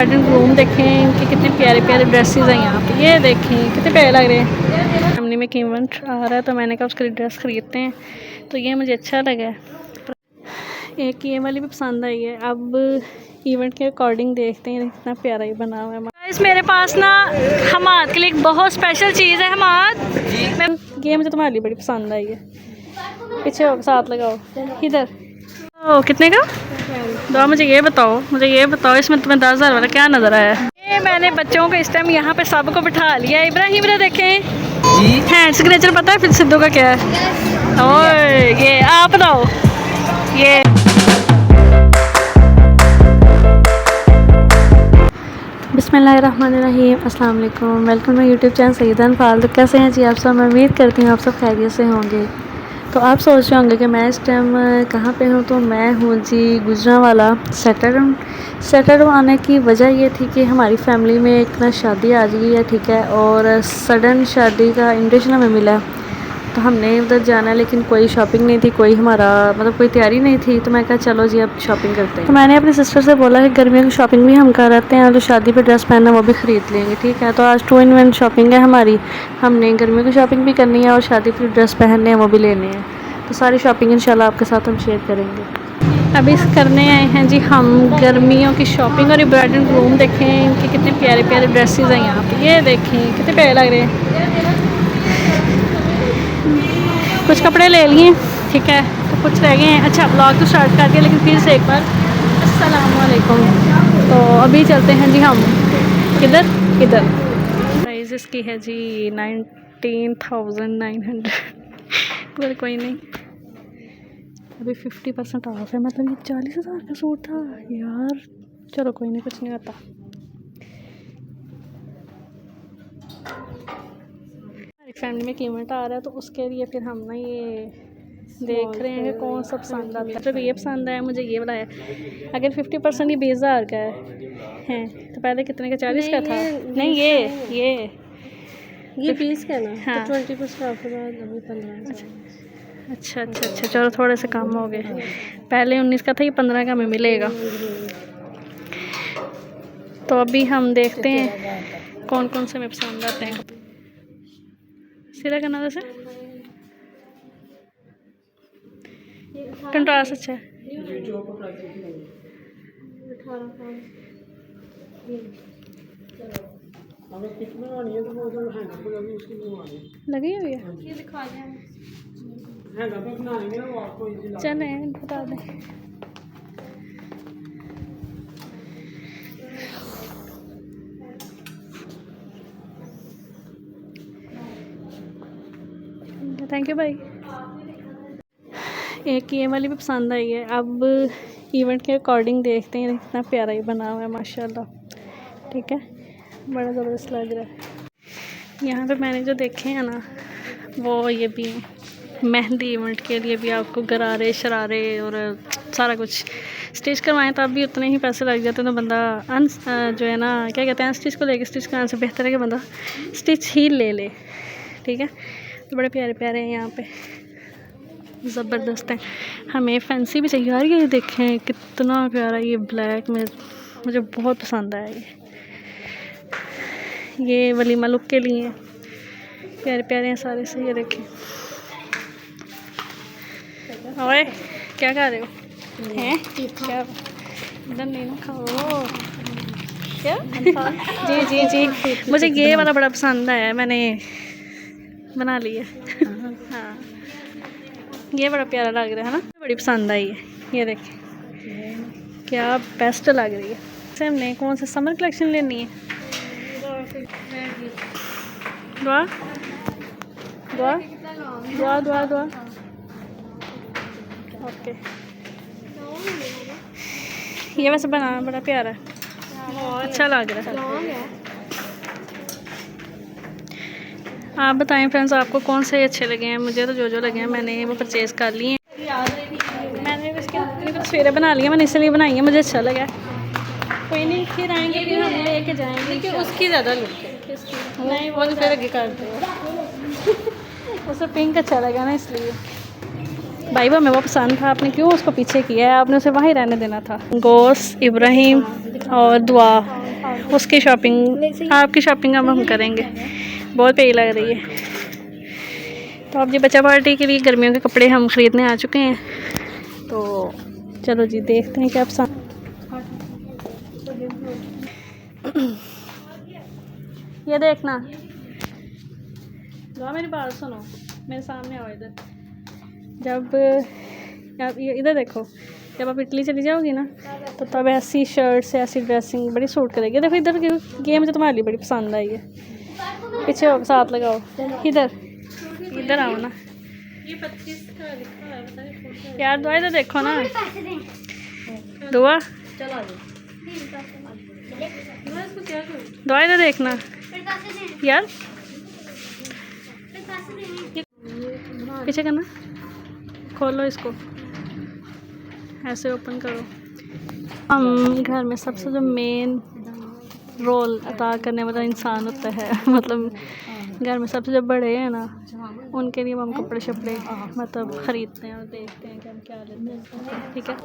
Room देखें, इनके कितने प्यारे प्यारे ड्रेसेस हैं यहाँ पे। ये देखें कितने प्यारे लग रहे हैं। फैमिली में एक इवेंट आ रहा है तो मैंने कहा उसके लिए ड्रेस ख़रीदते हैं, तो ये मुझे अच्छा लगा। एक ये वाली भी पसंद आई है। अब इवेंट के अकॉर्डिंग देखते हैं, कितना प्यारा ही बना हुआ है। गाइस मेरे पास ना हमाद के लिए एक बहुत स्पेशल चीज़ है। हमाद ये मुझे तुम्हारे लिए बड़ी पसंद आई है। पीछे हो, साथ लगाओ इधर। ओ कितने का? दो मुझे ये बताओ इसमें तुम्हें 10,000 वाला क्या नज़र आया? ये मैंने बच्चों को इस टाइम यहाँ पे सबको बिठा लिया। इब्राहिम इधर देखें जी, हैंड सिग्नेचर पता है फिर सिद्धू का क्या है? ओए ये आप बताओ। ये बिस्मिल्लाहिर्रहमानिर्रहीम, अस्सलाम वालेकुम। Welcome to YouTube channel Saeeda Fal. तो कैसे हैं जी आप सब? मैं उम्मीद करती हूँ आप सब खैरियत से होंगे। तो आप सोच रहे होंगे कि मैं इस टाइम कहाँ पे हूँ। तो मैं हूँ जी गुजरांवाला। सैटरडे आने की वजह ये थी कि हमारी फैमिली में एक ना शादी आ गई है, ठीक है, और सडन शादी का इन्विटेशन हमें मिला, तो हमने उधर जाना है, लेकिन कोई शॉपिंग नहीं थी, कोई हमारा मतलब कोई तैयारी नहीं थी। तो मैं कहा चलो जी अब शॉपिंग करते हैं। तो मैंने अपनी सिस्टर से बोला कि गर्मियों की शॉपिंग भी हम कर आते हैं, तो शादी पे ड्रेस पहनना वो भी ख़रीद लेंगे, ठीक है। तो आज 2 in 1 शॉपिंग है हमारी। हमने गर्मियों की शॉपिंग भी करनी है और शादी पे ड्रेस पहनने हैं वो भी लेने हैं। तो सारी शॉपिंग इंशाल्लाह आपके साथ हम शेयर करेंगे। अभी करने आए हैं जी हम गर्मियों की शॉपिंग। और एम्ब्रॉयडरी रूम देखें, इनके कितने प्यारे प्यारे ड्रेसेस हैं यहाँ पे। ये देखें कितने प्यारे लग रहे हैं। कुछ कपड़े ले लिए, ठीक है, तो कुछ रह गए हैं। अच्छा ब्लॉग तो स्टार्ट कर दिया, लेकिन फिर से एक बार अस्सलाम वालेकुम। तो अभी चलते हैं जी हम किधर प्राइस इसकी है जी 19,900। पर कोई नहीं, अभी 50% ऑफ है। मतलब ये 40,000 का सूट था यार। चलो कोई नहीं, कुछ नहीं होता। हमारी फैमिली में एक इवेंट आ रहा है, तो उसके लिए फिर हम ना ये देख रहे हैं कि कौन सा पसंद आता है। जब ये पसंद आया मुझे ये वाला है। अगर 50% ये 20,000 का है तो पहले कितने का? 40 का था। नहीं ये 20 का ना। हाँ। तो 20% ऑफ के बाद अभी 15। अच्छा चलो थोड़े से कम हो गए। पहले 19 का था, ये 15 का हमें मिलेगा। तो अभी हम देखते हैं कौन कौन से हमें पसंद आते हैं। सीधा करना वैसे कंट्रास्ट अच्छा है। लगी हुई है, चले बता दें। थैंक यू भाई। एक ये वाली भी पसंद आई है। अब इवेंट के अकॉर्डिंग देखते हैं, कितना प्यारा ही बना हुआ है माशाल्लाह, ठीक है, बड़ा ज़बरदस्त लग रहा है। यहाँ पे मैंने जो देखे हैं ना वो ये भी मेहंदी इवेंट के लिए भी आपको गरारे शरारे और सारा कुछ स्टिच करवाएं, तब भी उतने ही पैसे लग जाते हैं। तो बंदा जो है ना क्या कहते हैं, स्टिच को लेके स्टिच कराने से बेहतर है कि बंदा स्टिच ही ले ले, ठीक है। तो बड़े प्यारे प्यारे हैं यहाँ पे, ज़बरदस्त है। हमें फैंसी भी चाहिए यार। ये देखें कितना प्यारा, ये ब्लैक में मुझे बहुत पसंद आया। ये वलीमा लुक के लिए प्यारे प्यारे हैं सारे से। ये देखें। ओए क्या खा रहे हो? हैं क्या? इधर नहीं ना खाओ क्या? जी मुझे ये वाला बड़ा पसंद आया, मैंने बना लिया। हाँ ये बड़ा प्यारा लग रहा है ना, बड़ी पसंद आई है। ये देखें क्या बेस्ट लग रही है। से हमने कौन सा समर कलेक्शन लेनी है? दुआ दुआ दुआ दुआ दुआ ओके। ये वैसे बना बड़ा प्यारा है, अच्छा लग रहा है। आप बताएं फ्रेंड्स, आपको कौन से अच्छे लगे हैं? मुझे तो जो लगे हैं मैंने वो परचेज़ कर लिए हैं। मैंने इसकी तस्वीरें बना ली हैं, मैंने इसलिए बनाई है, मुझे अच्छा लगा। कोई नहीं, फिर आएंगे फिर हम लेके जाएंगे। कि उसकी ज़्यादा लुक है। नहीं वो तो फिर आगे करते हैं। उसे पिंक अच्छा लगा ना, इसलिए भाई वो हमें वो पसंद था। आपने क्यों उसको पीछे किया है? आपने उसे वहीं रहने देना था। गोस, इब्राहिम और दुआ उसकी शॉपिंग, आपकी शॉपिंग अब हम करेंगे। बहुत सही लग रही है। तो अब जी बच्चा पार्टी के लिए गर्मियों के कपड़े हम ख़रीदने आ चुके हैं। तो चलो जी देखते हैं क्या पसंद। ये देखना, मेरी बात सुनो, मेरे सामने आओ इधर। जब आप इधर देखो, जब आप इटली चली जाओगी ना तो तब ऐसी शर्ट से ऐसी ड्रेसिंग बड़ी सूट करेगी। देखो इधर ये मुझे तुम्हारे लिए बड़ी पसंद आई है। पीछे हो, साथ लगाओ, इधर इधर आओ ना। ये 25 का लिखा है, पता नहीं यार। दुआ इधर देखो ना, दुआ दुआ इधर देखना यार, पीछे करना, खोलो इसको, ऐसे ओपन करो। हम घर में सबसे जो मेन रोल अदा करने वाला इंसान होता है, मतलब घर में सबसे जो बड़े हैं ना, उनके लिए हम कपड़े शपड़े मतलब ख़रीदते हैं और देखते हैं कि हम क्या लेते हैं। ठीक है,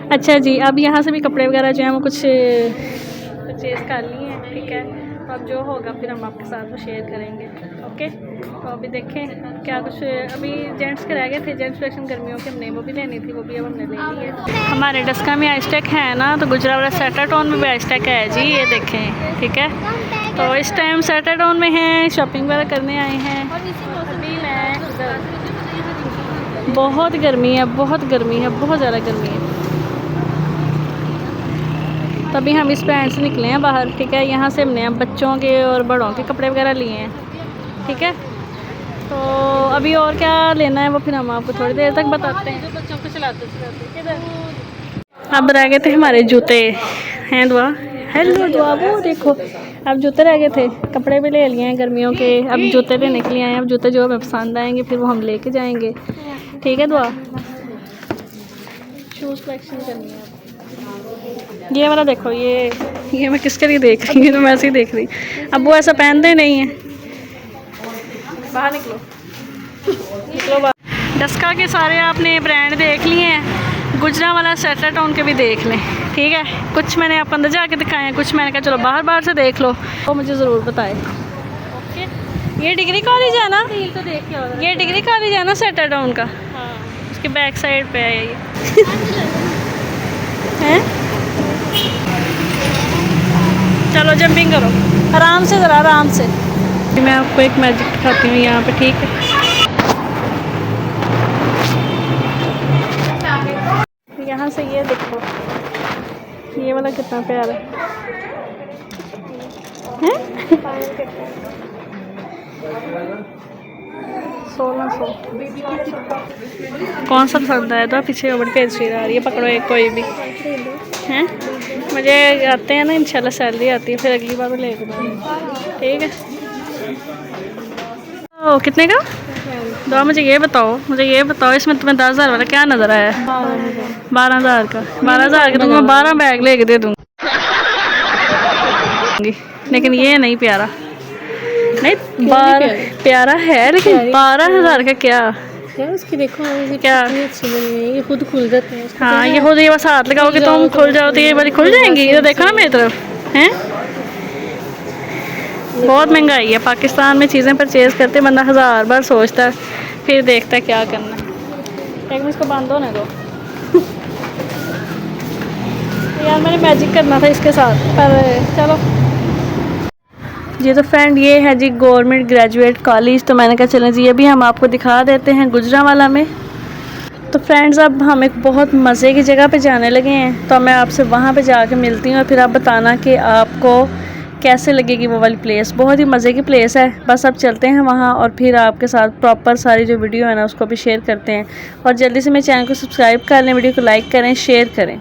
अच्छा जी। अब यहाँ से भी कपड़े वगैरह जो हैं वो कुछ परचेज़ कर लिए हैं। ठीक है, तो अब जो होगा फिर हम आपके साथ वो शेयर करेंगे। ओके, तो अभी देखें क्या कुछ अभी जेंट्स के रह गए थे। जेंट्स कलेक्शन गर्मियों के हमने वो भी लेनी थी, वो भी अब हमने ले ली है। हमारे डस्का में आइस्टेक है ना, तो गुजरावाला सेटाटोन में भी आइस्टेक है जी, ये देखें। ठीक है, तो इस टाइम सेटाटोन में हैं, शॉपिंग वगैरह करने आए हैं। अभी मैं बहुत गर्मी है, बहुत गर्मी है, बहुत ज़्यादा गर्मी है। तभी हम इस पैंट से निकले हैं बाहर। ठीक है, यहाँ से हमने बच्चों के और बड़ों के कपड़े वगैरह लिए हैं। ठीक है, तो अभी और क्या लेना है वो फिर हम आपको थोड़ी देर तक बताते हैं। बच्चों को चलाते अब रह गए थे हमारे जूते हैं। दुआ, हेलो दुआ, वो देखो अब जूते रह गए थे। कपड़े भी ले लिए हैं गर्मियों के, अब जूते लेने के लिए आए हैं। अब जूते जो हमें पसंद आएंगे फिर वो हम लेके जाएंगे। ठीक है दुआ, शूज़ कलेक्शन करनी है। ये वाला देखो, ये मैं किसके लिए देख रही हूँ, तो मैं ऐसे ही देख रही। अब वो ऐसा पहनते नहीं है। बाहर निकलो, निकलो बाहर। डस्का के सारे आपने ब्रांड देख लिए हैं, गुजरावाला सेटाटोन के भी देख लें। ठीक है, कुछ मैंने आप अंदर जाके दिखाए हैं, कुछ मैंने कहा चलो बाहर बाहर से देख लो, तो मुझे ज़रूर बताएं। ओके, ये डिग्री कॉलेज है ना, तो देख के ये डिग्री कॉलेज है ना सेटाटोन का। हाँ, उसके बैक साइड पे है ये। हैं, चलो जंपिंग करो आराम से, ज़रा आराम से। मैं आपको एक मैजिक दिखाती हूँ यहाँ पे। ठीक है, यहाँ से ये देखो, ये वाला कितना प्यारा है। 1600 कौन सा पसंद आया था? पीछे बड़ी तेज स्पीड आ रही है, पकड़ो एक कोई भी हैं। मुझे आते हैं ना इंशाल्लाह, सैलरी आती है फिर अगली बार मैं लेके दूँगी। ठीक है, ओ कितने का? दो मुझे ये बताओ इसमें तुम्हें 10,000 वाला क्या नज़र आया है? 12,000 का। 12,000 का तो मैं 12 बैग लेके दे दूँगी, लेकिन ये नहीं प्यारा, नहीं प्यारा है, लेकिन 12,000 का क्या यार उसकी देखो क्या अच्छी बनी है, ये खुद खुल जाते हैं। हाँ, ये खुद, ये बस हाथ लगाओगे तो हम खुल जाओ, तो ये वाली खुल जाएंगी। ये देखो ना मेरी तरफ हैं। बहुत महंगाई है पाकिस्तान में, चीज़ें परचेज़ करते बंदा 1000 बार सोचता है, फिर देखता है क्या करना है। एक मिनट इसको बांध दो ना दो। यार मैंने मैजिक करना था इसके साथ, पर चलो जी। तो फ्रेंड ये है जी गवर्नमेंट ग्रेजुएट कॉलेज, तो मैंने कहा चलें जी अभी हम आपको दिखा देते हैं गुजरावाला में। तो फ्रेंड्स अब हम एक बहुत मज़े की जगह पे जाने लगे हैं, तो मैं आपसे वहाँ पे जाके मिलती हूँ और फिर आप बताना कि आपको कैसे लगेगी वो वाली प्लेस। बहुत ही मज़े की प्लेस है। बस अब चलते हैं वहाँ और फिर आपके साथ प्रॉपर सारी जो वीडियो है ना उसको भी शेयर करते हैं। और जल्दी से मेरे चैनल को सब्सक्राइब कर लें, वीडियो को लाइक करें, शेयर करें।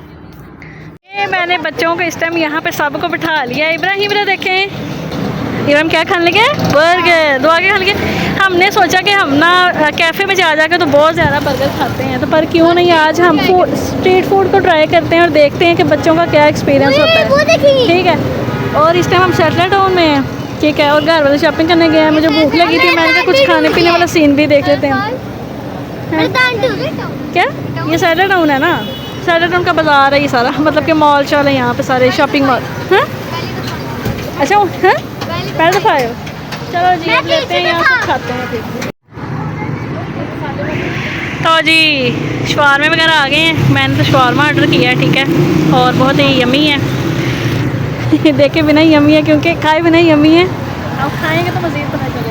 ये मैंने बच्चों को इस टाइम यहाँ पे सबको बिठा लिया। इब्राहिम इधर देखें, इब्राहिम क्या खाने लगे? बर्गर। दुआ के खाने लगे। हमने सोचा कि हम ना कैफ़े में जा के तो बहुत ज़्यादा बर्गर खाते हैं, तो पर क्यों नहीं आज हम स्ट्रीट फूड को ट्राई करते हैं और देखते हैं कि बच्चों का क्या एक्सपीरियंस होता है। ठीक है, और इस टाइम हम सेटाटोन में हैं। ठीक है, और घर वाले शॉपिंग करने गए हैं, मुझे भूख लगी थी, मैंने कहा कुछ खाने पीने वाला सीन भी देख लेते हैं। क्या ये सेटाटोन है ना? सैटरडे उनका बाज़ार है ये सारा, मतलब कि मॉल चल है यहाँ पे सारे शॉपिंग मॉल। हाँ अच्छा, हाँ पहले दफ़ा आए हो। चलो जी अब लेते हैं यहाँ कुछ खाते हैं फिर। तो जी शवारमे वगैरह आ गए हैं, मैंने तो शवारमा ऑर्डर किया है, ठीक है, और बहुत ही यमी है देखे बिना ही यमी है, क्योंकि खाए बिना ही यमी है, अब खाएंगे तो मज़ीद पता चलेगा।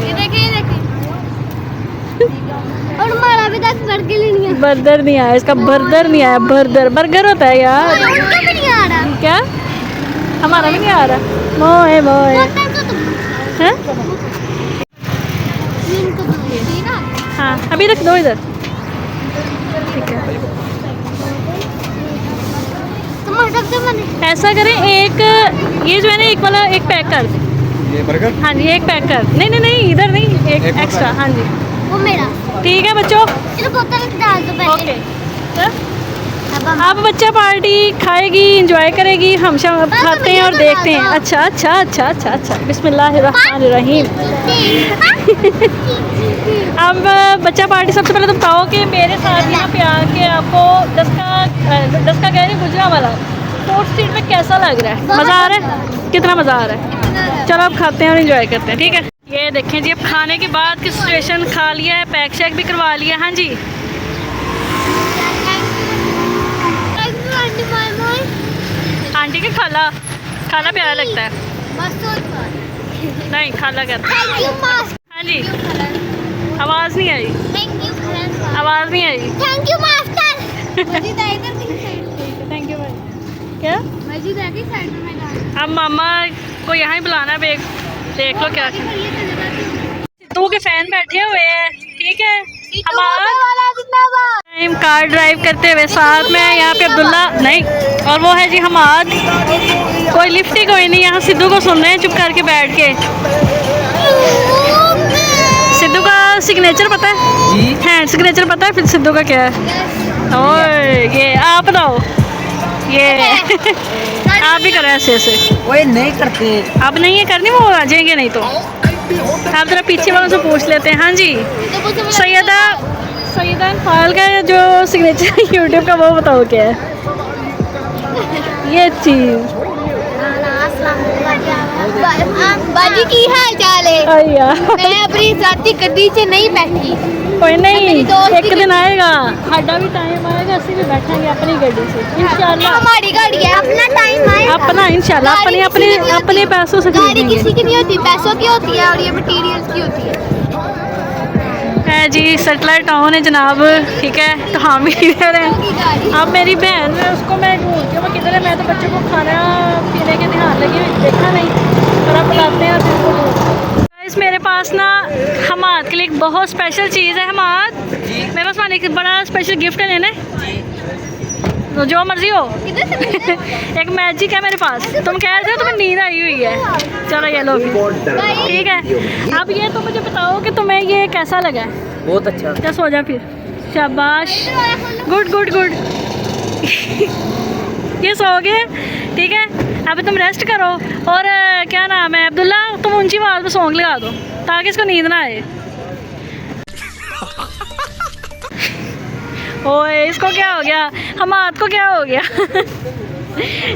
और हमारा अभी तक बर्गर नहीं है। बर्गर नहीं आया इसका, बर्गर नहीं आया, बर्गर बर्गर होता है यार। उनका भी नहीं आ रहा। क्या हमारा भी नहीं आ रहा। मोए मोए हैं? हाँ अभी रख दो इधर, ठीक है। ऐसा करें एक ये जो है ना एक वाला एक पैक कर दे। ये बर्गर? हाँ जी एक पैक कर, नहीं नहीं नहीं इधर नहीं, एक एक्स्ट्रा। हाँ जी वो मेरा ठीक है बच्चों, चलो बोतल डाल दो पहले। ओके अब बच्चा पार्टी खाएगी, इंजॉय करेगी, हम सब खाते हैं और देखते हैं। अच्छा अच्छा अच्छा अच्छा अच्छा बिस्मिल्लाहिर्रहमानिर्रहीम अब बच्चा पार्टी। सबसे पहले तो बताओ कि मेरे साथ यहाँ पे आके आपको दस का कह रही गुजरावाला स्पोर्ट्स स्ट्रीट में कैसा लग रहा है? मज़ा आ रहा है? कितना मज़ा आ रहा है? चलो अब खाते हैं और इंजॉय करते हैं, ठीक है। ये देखें जी अब खाने के बाद की सिचुएशन, खा लिया है, पैक शैक भी करवा लिया। हाँ जी आंटी के खाला खाना प्यारा लगता है। नहीं खाला कहता है। हाँ जी आवाज़ नहीं आई, आवाज़ नहीं आई। Thank you master. Thank you भाई। क्या मस्जिद है कि साइड में मैदान? अब मामा को यहाँ ही बुलाना है, देख लो क्या सिद्धू के फैन बैठे हुए हैं, ठीक है। हमारा टाइम कार ड्राइव करते हुए साथ में यहाँ पे अब्दुल्ला नहीं, और वो है जी हमाद। कोई लिफ्ट ही कोई नहीं, यहाँ सिद्धू को सुन रहे हैं चुप करके बैठ के। सिद्धू का सिग्नेचर पता है? हैंड सिग्नेचर पता है? फिर सिद्धू का क्या है? ओए ये आप बताओ, ये आप भी करो ऐसे ऐसे। वो नहीं करते, अब नहीं है करनी, वो आ जाएंगे नहीं तो। आप जरा पीछे वालों से पूछ लेते हैं। हाँ जी सैयदा फाल का जो सिग्नेचर यूट्यूब का वो बताओ क्या है? ये चीज़ बाजी की हाल चाल है? मैं अपनी जाती गद्दी से नहीं बैठी। कोई नहीं, एक दिन आएगा साडा भी टाइम आएगा, असं भी बैठेंगे अपनी गड्डी से इंशाल्लाह। हमारी गाड़ी है, अपना टाइम आएगा, अपना इंशाल्लाह अपने पैसों से गाड़ी खरीदेंगे। किसी की नहीं होती, पैसों की होती है, और ये मटेरियल्स की होती है जी सेटेलाइट टाउन है जनाब, ठीक है। तो हम भी इधर हैं। अब मेरी बहन है, उसको मैं ढूंढती हूँ किधर है। मैं तो बच्चों को खाना पीने के ध्यान लगी हुई, देखा नहीं, और अब बुलाते हैं और इस मेरे पास ना हमाद के लिए एक बहुत स्पेशल चीज़ है। हमाद मेरे पास माने एक बड़ा स्पेशल गिफ्ट है लेने, तो जो मर्जी हो एक मैजिक है मेरे पास। तुम कह रहे थे तुम्हें नींद आई हुई है, चलो ये लो ठीक है। अब ये तो मुझे बताओ कि तुम्हें ये कैसा लगा है? बहुत अच्छा। क्या सो जा फिर, शाबाश, गुड गुड गुड ये सो गए, ठीक है। अब तुम रेस्ट करो, और क्या नाम है अब्दुल्ला, तुम ऊंची आवाज़ में सॉन्ग लगा दो ताकि इसको नींद ना आए। ओए इसको क्या हो गया, हमाद को क्या हो गया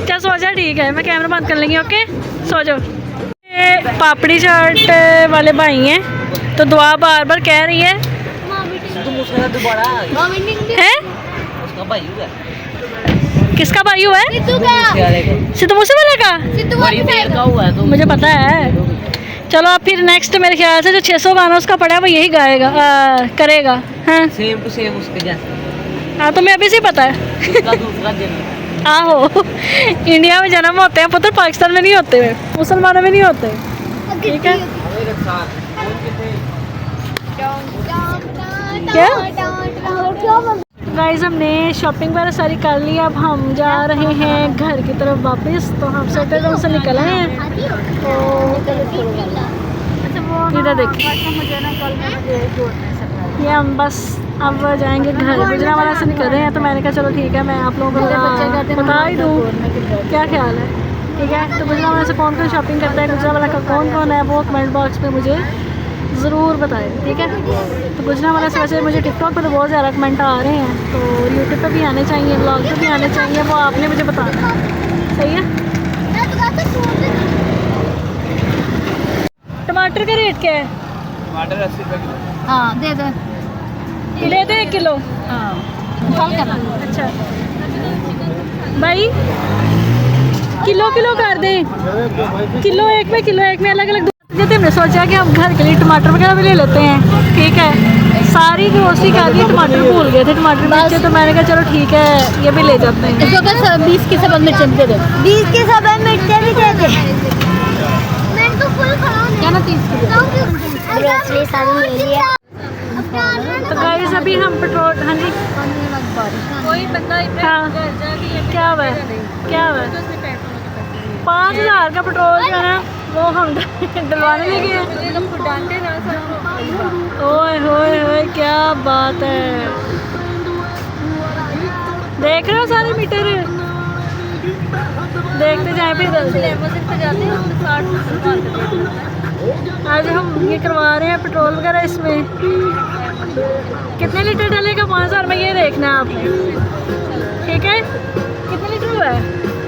चल सो जा, ठीक है, मैं कैमरा बंद कर लेंगी। ओके सो जाओ। ये पापड़ी चाट वाले भाई हैं, तो दुआ बार बार कह रही है दोबारा हैं? उसका भाई हुआ, किसका भाई हुआ है? सिद्धू मूसेवाले का। बड़ी देर का हुआ है तो मुझे पता है। चलो अब फिर नेक्स्ट मेरे ख्याल से जो 600 गाना उसका पड़ा है वो यही गाएगा, करेगा। हाँ सेम टू सेम उसके जैसा। हाँ तुम्हें अभी से पता है उसका दूसरा जन्म। आहो इंडिया में जन्म होते हैं पुत्र, पाकिस्तान में नहीं होते हुए, मुसलमानों में नहीं होते, ठीक है। क्या गाइस हमने शॉपिंग वगैरह सारी कर ली, अब हम जा रहे हैं घर की तरफ वापस। तो हम सैटरडे से निकल आए हैं, तो इधर देखिए ये हम बस अब जाएंगे घर। गुजरावाला से निकल रहे हैं, तो मैंने कहा चलो ठीक है मैं आप लोगों को बता ही दूँ क्या ख्याल है, ठीक है। तो गुजरावाला से कौन कौन शॉपिंग करता है, गुजरावाला का कौन कौन है, वो कमेंट बॉक्स में मुझे ज़रूर बताएं, ठीक है। तो गुजरांवाला से वैसे मुझे टिकटॉक पे तो बहुत ज़्यादा कमेंट आ रहे हैं, तो यूट्यूब पे भी आने चाहिए, ब्लॉग पे भी आने चाहिए, वो आपने मुझे बताना है, सही है। टमाटर का रेट क्या है? टमाटर 80 रुपये किलो। हाँ दे दो। ले दे 1 किलो। हाँ कॉल करना। अच्छा भाई, किलो किलो कर दे, किलो एक में अलग अलग देते। हमने सोचा कि हम घर के लिए टमाटर वगैरह भी ले लेते हैं, ठीक है। सारी ग्रोसरी कर दी, टमाटर भूल गए थे, टमाटर बचे, तो मैंने कहा चलो ठीक है ये भी ले जाते हैं। इसको क्या 20 की सब मिर्चें भी दे दे। 20 की सब मिर्चें भी दे दे। मैंने तो फुल खाना क्या ना 30 की ग्रोसरी सारी ले लिया। तो गाइस अभी हम पेट्रोल, हाँ जी कोई बंदा, हाँ क्या हुआ क्या हुआ, 5000 का पेट्रोल जो है ना वो हम डलवाने लगे हैं। ओए होए होए क्या बात है, देख रहे हो सारे मीटर, देखते जाए फिर आज हम ये करवा रहे हैं पेट्रोल वगैरह। इसमें कितने लीटर डलेगा 5000 में ये देखना है आपने, ठीक है। कितने लीटर हुआ है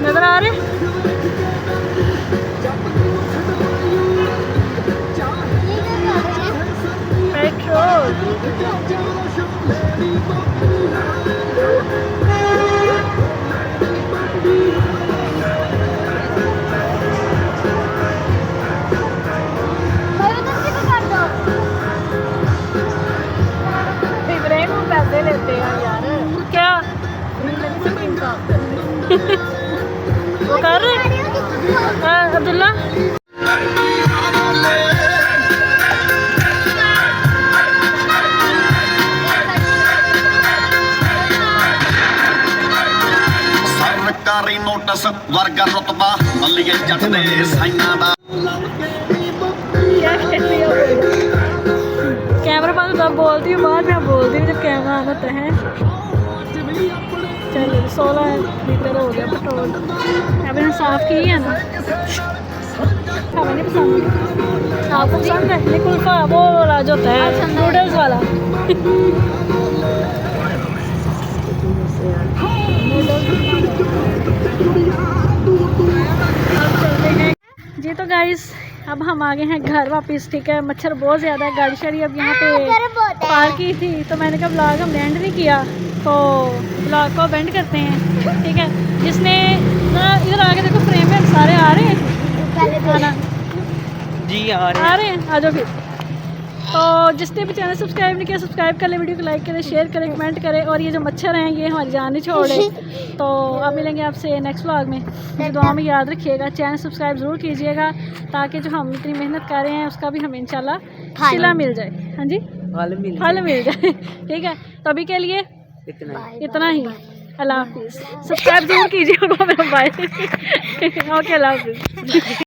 नज़र आ रहे हैं? पेट्रोल पैसे लेते हैं यार, क्या वो कर रहे अब्दुल्ला। सरकारी नोटिस वर्ग रुतबा मलिए जट दे साइना दा। कैमरा बंद तब बोलती हूँ, बाद में बोलती हूँ जब कैमरा ऑन होता है। चलो 16 लीटर हो गया पेट्रोल, अभी हम साफ़ किए है ना। हमें नहीं पसंद, आपको पसंद है? ये कुल्फा वो वाला जो होता है नूडल्स वाला। जी तो गाइस अब हम आ गए हैं घर वापस, ठीक है। मच्छर बहुत ज़्यादा है, गाड़ी शाड़ी अब यहाँ पे पार्क की थी, तो मैंने कहा ब्लॉग हमने एंड नहीं किया, तो ब्लॉग को एंड करते हैं, ठीक है। जिसने ना इधर आके देखो फ्रेम में सारे आ रहे हैं आना जी आ रहे हैं, आ जाओ फिर। तो जिसने भी चैनल सब्सक्राइब नहीं किया सब्सक्राइब कर ले, वीडियो को लाइक करें, शेयर करें, कमेंट करें। और ये जो मच्छर हैं ये हमारी जान नहीं छोड़े। तो अब मिलेंगे आपसे नेक्स्ट व्लॉग में, मुझे दुआ में याद रखिएगा, चैनल सब्सक्राइब ज़रूर कीजिएगा, ताकि जो हम इतनी मेहनत कर रहे हैं उसका भी हमें इंशाल्लाह सिला मिल जाए। हाँ जी फल मिल जाए, ठीक है। तो अभी के लिए इतना ही, अल्लाह हाफिज़। सब्सक्राइब जरूर कीजिएगा, बाय। ओके अल्लाह हाफिज़।